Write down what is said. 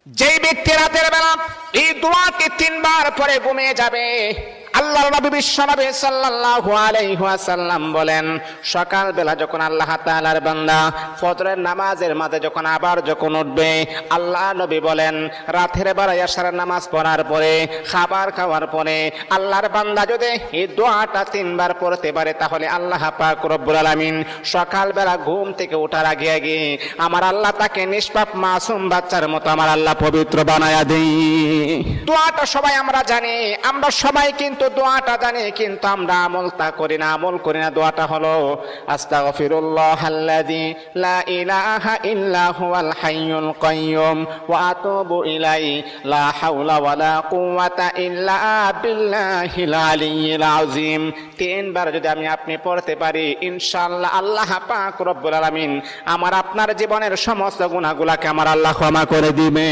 যেই ব্যক্তি রাতের বেলা এই দোয়াকে 3 বার পরে ঘুমিয়ে যাবে, আল্লাহর নবী বিশ্বনবী সাল্লাল্লাহু আলাইহি ওয়াসাল্লাম বলেন, সকাল বেলা যখন আল্লাহ তাআলার বান্দা ফজরের নামাজের মাঝে যখন উঠবে, আল্লাহ নবী বলেন রাতের বেলা এশার নামাজ পড়ার পরে, খাবার খাওয়ার পরে আল্লাহর বান্দা যদি এই দোয়াটা 3 বার পড়তে পারে, তাহলে আল্লাহ পাক রব্বুল আলামিন সকাল বেলা ঘুম থেকে ওঠার আগে আগে আমার আল্লাহ তাকে নিষ্পাপ মাসুম বাচ্চার মতো আমার আল্লাহ পবিত্র বানায়া দেই। দোয়াটা সবাই আমরা জানি, আমরা সবাই কিন্তু দোয়াটা জানি, কিন্তু আমরা আমলটা করি না। দোয়াটা হলো আস্তাগফিরুল্লাহাল্লাযী লা ইলাহা ইল্লা হুয়াল হাইয়ুল কাইয়্যুম ওয়া আতুবু ইলাইহি লা হাওলা ওয়ালা কুওয়াতা ইল্লা বিল্লাহিল আলিয়্যিল আযীম। 3 বার যদি আপনি পড়তে পারি, ইনশাআল্লাহ আল্লাহ পাক রব্বুল আলামিন আমার আপনার জীবনের সমস্ত গুনাহগুলোকে আমার আল্লাহ ক্ষমা করে দিবে।